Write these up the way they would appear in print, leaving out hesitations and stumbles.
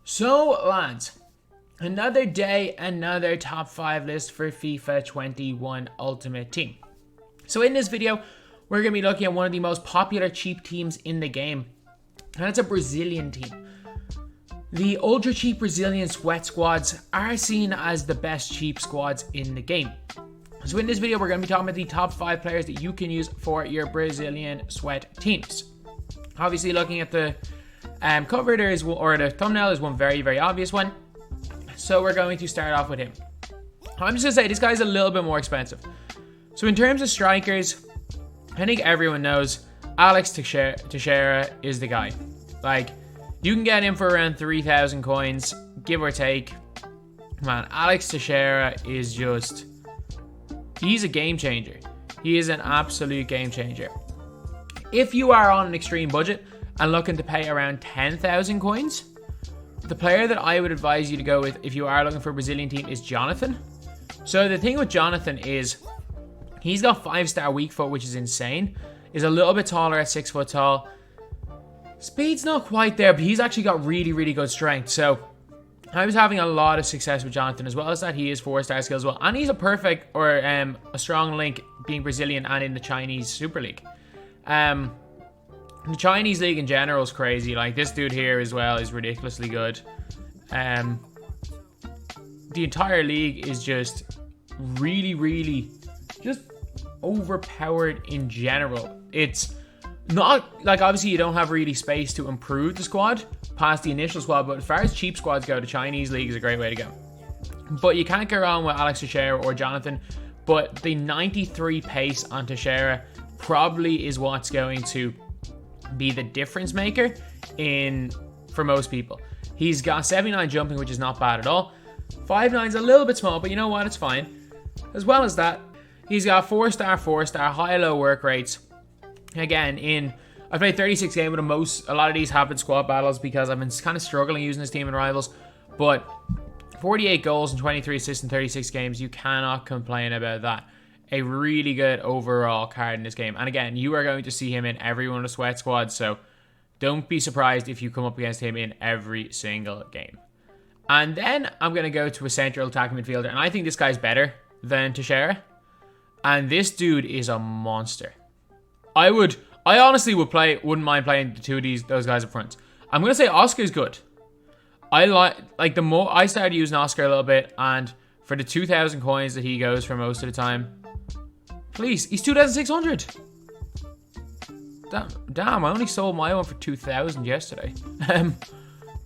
So, lads, another day, another top 5 list for FIFA 21 Ultimate Team. So in this video, we're going to be looking at one of the most popular cheap teams in the game, and it's a Brazilian team. The ultra cheap Brazilian sweat squads are seen as the best cheap squads in the game. So in this video, we're going to be talking about the top 5 players that you can use for your Brazilian sweat teams. Obviously, looking at the cover, the thumbnail is one very obvious one. So we're going to start off with him. I'm just going to say this guy's a little bit more expensive. So in terms of strikers, I think everyone knows Alex Teixeira is the guy. Like, you can get him for around 3,000 coins, give or take. Man, Alex Teixeira is just... he's a game changer. He is an absolute game changer. If you are on an extreme budget and looking to pay around 10,000 coins, the player that I would advise you to go with if you are looking for a Brazilian team is Jonathan. So the thing with Jonathan is he's got 5-star weak foot, which is insane. He's a little bit taller at 6 foot tall. Speed's not quite there, but he's actually got really good strength. So I was having a lot of success with Jonathan, as well as that he is 4-star skill as well. And he's a perfect or a strong link being Brazilian and in the Chinese Super League. The Chinese league in general is crazy. Like, this dude here as well is ridiculously good. The entire league is just really just overpowered in general. It's not like, obviously you don't have really space to improve the squad past the initial squad, but as far as cheap squads go, the Chinese league is a great way to go. But you can't go wrong with Alex Teixeira or Jonathan. But the 93 pace on Teixeira probably is what's going to be the difference maker for most people. He's got 79 jumping, which is not bad at all. 5'9" is a little bit small, but you know what? It's fine. As well as that, he's got 4-star, high-low work rates. Again, I've played 36 games with him. A lot of these have been squad battles because I've been kind of struggling using this team in Rivals. But 48 goals and 23 assists in 36 games, you cannot complain about that. A really good overall card in this game. And again, you are going to see him in every one of the sweat squads, so don't be surprised if you come up against him in every single game. And then I'm going to go to a central attacking midfielder, and I think this guy's better than Teixeira. And this dude is a monster. I honestly wouldn't mind playing the two of those guys up front. I'm going to say Oscar's good. The more I started using Oscar a little bit, and for the 2,000 coins that he goes for most of the time, please, he's 2,600. Damn, I only sold my one for 2,000 yesterday.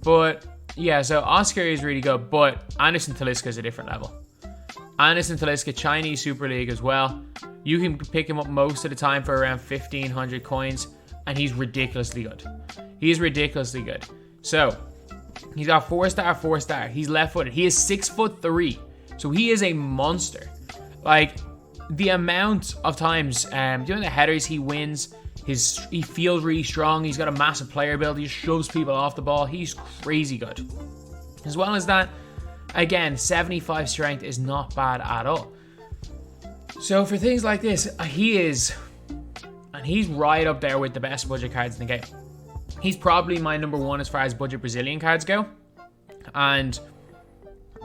But yeah, so Oscar is really good, but Anderson Talisca is a different level. Anderson Talisca, Chinese Super League as well. You can pick him up most of the time for around 1,500 coins, and he's ridiculously good. He's ridiculously good. So he's got 4-star. He's left-footed. He is 6'3", so he is a monster. Like, the amount of times doing the headers he wins, he feels really strong. He's got a massive player build. He just shoves people off the ball. He's crazy good. As well as that, again, 75 strength is not bad at all. So for things like this, he's right up there with the best budget cards in the game. He's probably my number one as far as budget Brazilian cards go. And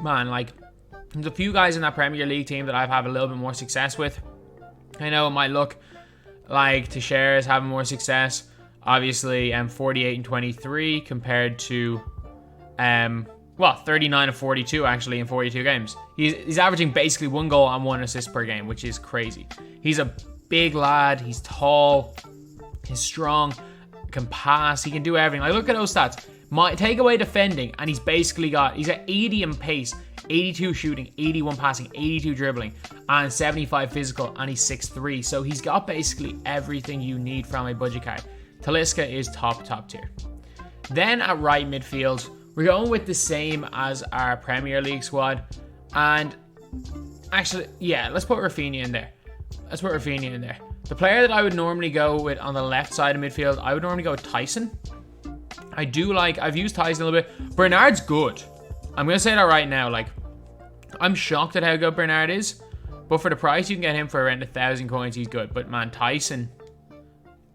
man, like, there's a few guys in that Premier League team that I've had a little bit more success with. I know it might look like Teixeira is having more success. Obviously, 48 and 23 compared to 39 and 42 actually in 42 games. He's averaging basically 1 goal and 1 assist per game, which is crazy. He's a big lad. He's tall. He's strong. Can pass. He can do everything. Like, look at those stats. Take away defending, and he's got 80 in pace, 82 shooting, 81 passing, 82 dribbling, and 75 physical, and he's 6'3". So he's got basically everything you need from a budget card. Talisca is top tier. Then at right midfield, we're going with the same as our Premier League squad. And actually, yeah, let's put Rafinha in there. The player that I would normally go with on the left side of midfield, I would normally go with Tyson. I've used Tyson a little bit. Bernard's good. I'm going to say that right now. Like, I'm shocked at how good Bernard is. But for the price, you can get him for around 1,000 coins. He's good. But man, Tyson,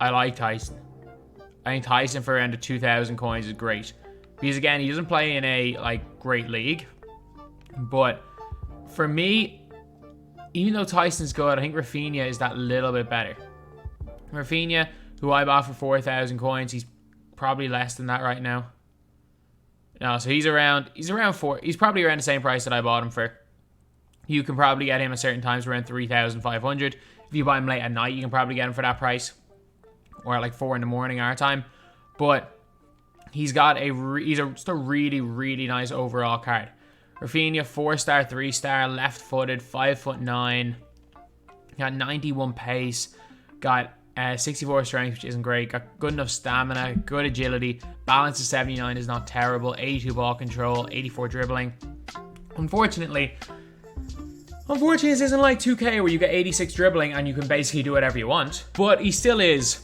I like Tyson. I think Tyson for around the 2,000 coins is great. Because again, he doesn't play in a like great league. But for me, even though Tyson's good, I think Rafinha is that little bit better. Rafinha, who I bought for 4,000 coins, he's probably less than that right now. No, so he's probably around the same price that I bought him for. You can probably get him at certain times around 3,500. If you buy him late at night, you can probably get him for that price. Or at like 4 in the morning our time. But he's just a really, really nice overall card. Rafinha, 4-star, 3-star, left-footed, 5'9". Got 91 pace. Got 64 strength, which isn't great. Got good enough stamina, good agility. Balance of 79 is not terrible. 82 ball control, 84 dribbling. Unfortunately, this isn't like 2K where you get 86 dribbling and you can basically do whatever you want. But he still is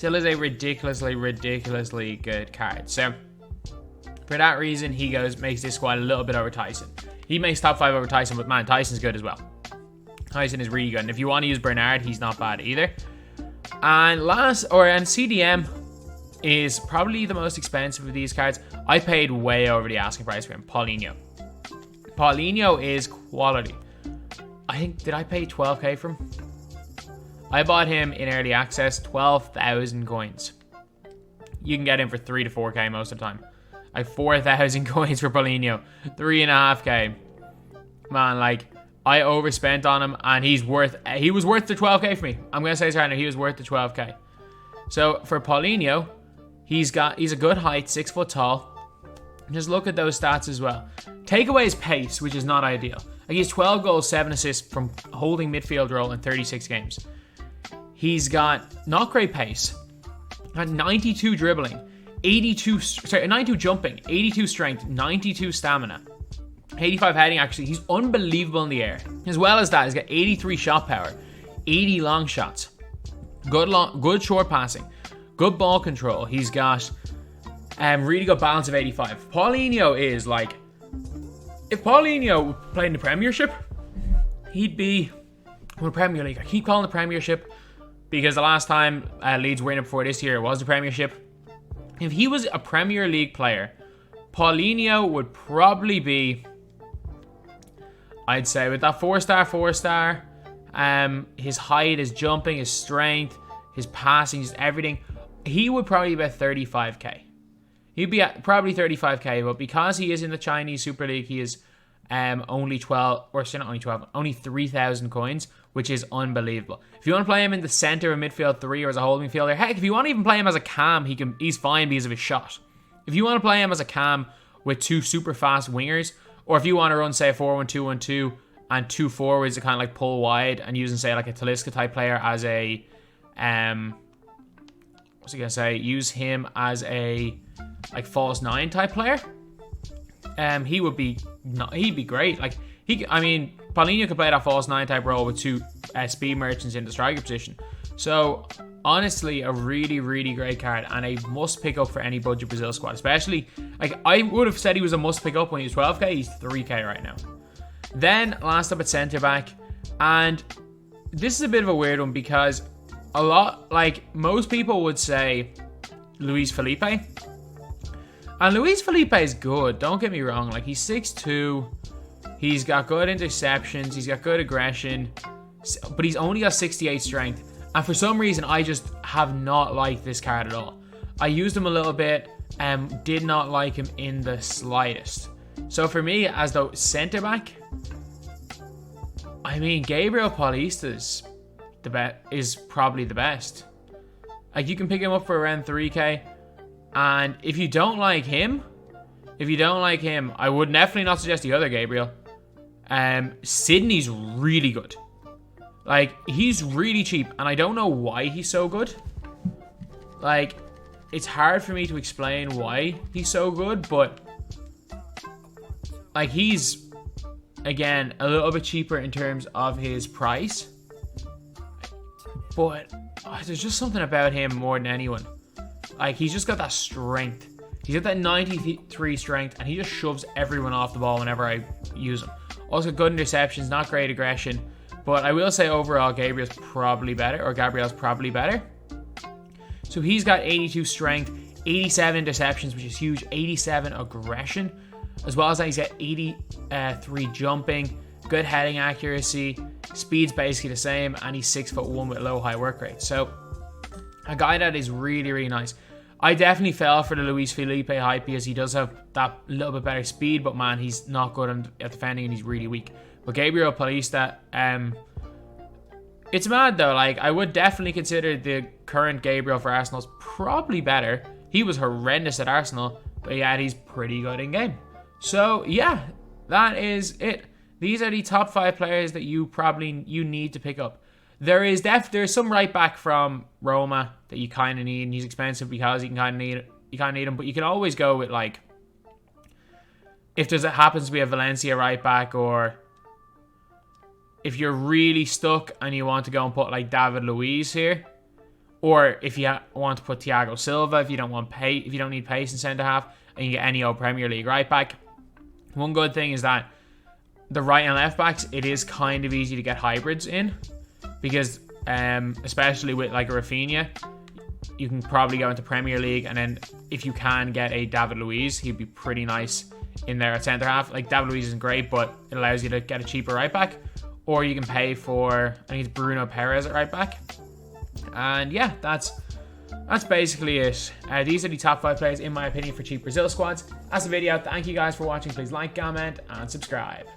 a ridiculously good card. So for that reason, he makes this squad a little bit over Tyson. He makes top 5 over Tyson, but man, Tyson's good as well. Tyson is really good. And if you want to use Bernard, he's not bad either. And CDM is probably the most expensive of these cards. I paid way over the asking price for him. Paulinho is quality. I think, did I pay 12k for him? I bought him in early access, 12,000 coins. You can get him for 3 to 4k most of the time. Like 4,000 coins for Paulinho, 3.5k. Man, like, I overspent on him, and he was worth the 12k for me. I'm gonna say this right now, he was worth the 12k. So for Paulinho, he's a good height, 6 foot tall. Just look at those stats as well. Take away his pace, which is not ideal. Like, he has 12 goals, 7 assists from holding midfield role in 36 games. He's got not great pace. Got 92 dribbling, 92 jumping, 82 strength, 92 stamina, 85 heading. Actually, he's unbelievable in the air. As well as that, he's got 83 shot power, 80 long shots, good short passing, good ball control. He's got really good balance of 85. Paulinho is like, if Paulinho played in the Premiership, he'd be in the Premier League. I keep calling the Premiership because the last time Leeds were in it before this year was the Premiership. If he was a Premier League player, Paulinho would probably be, I'd say, with that 4-star, his height, his jumping, his strength, his passing, just everything, he would probably be at 35k. He'd be at probably 35k, but because he is in the Chinese Super League, he is only 3,000 coins, which is unbelievable. If you want to play him in the center of midfield 3 or as a holding midfielder, heck, if you want to even play him as a cam, he's fine because of his shot. If you want to play him as a cam with 2 super fast wingers, or if you want to run, say, a 4-1-2-1-2 and 2 forwards to kind of like pull wide and using, say, like a Talisca type player as a use him as a like false 9 type player, he'd be great. Like, Paulinho could play that false 9 type role with 2 speed merchants in the striker position. So honestly, a really, really great card and a must pick up for any budget Brazil squad. Especially, like, I would have said he was a must pick up when he was 12k. He's 3k right now. Then last up at centre back, and this is a bit of a weird one because most people would say LUIZ Felipe. And LUIZ Felipe is good, don't get me wrong. Like, he's 6'2", he's got good interceptions, he's got good aggression, but he's only got 68 strength. And for some reason, I just have not liked this card at all. I used him a little bit, did not like him in the slightest. So for me, as the centre back, Gabriel Paulista is probably the best. Like, you can pick him up for around 3k. And if you don't like him, I would definitely not suggest the other Gabriel. Sydney's really good. Like, he's really cheap, and I don't know why he's so good. Like, it's hard for me to explain why he's so good, but like, he's, again, a little bit cheaper in terms of his price. But there's just something about him more than anyone. Like, he's just got that strength. He's got that 93 strength, and he just shoves everyone off the ball whenever I use him. Also, good interceptions, not great aggression. But I will say overall, Gabriel's probably better. So he's got 82 strength, 87 interceptions, which is huge. 87 aggression. As well as that, he's got 83 jumping. Good heading accuracy. Speed's basically the same. And he's 6'1" with low high work rate. So a guy that is really, really nice. I definitely fell for the LUIZ FELIPE hype because he does have that little bit better speed, but man, he's not good at defending and he's really weak. But GABRIEL PAULISTA, it's mad though. Like, I would definitely consider the current GABRIEL for Arsenal's probably better. He was horrendous at Arsenal, but yeah, he's pretty good in game. So yeah, that is it. These are the top 5 players that you need to pick up. There's some right back from Roma that you kind of need, and he's expensive because you kind of need him. But you can always go with, like, if there happens to be a Valencia right back, or if you're really stuck and you want to go and put like David Luiz here, or if you want to put Thiago Silva, if you don't need pace in centre half, and you get any old Premier League right back. One good thing is that the right and left backs, it is kind of easy to get hybrids in. Because, especially with like a Rafinha, you can probably go into Premier League, and then if you can get a David Luiz, he'd be pretty nice in there at centre half. Like, David Luiz isn't great, but it allows you to get a cheaper right back, or you can pay for, I think it's Bruno Perez at right back. And yeah, that's basically it. These are the top 5 players in my opinion for cheap Brazil squads. That's the video. Thank you guys for watching. Please like, comment, and subscribe.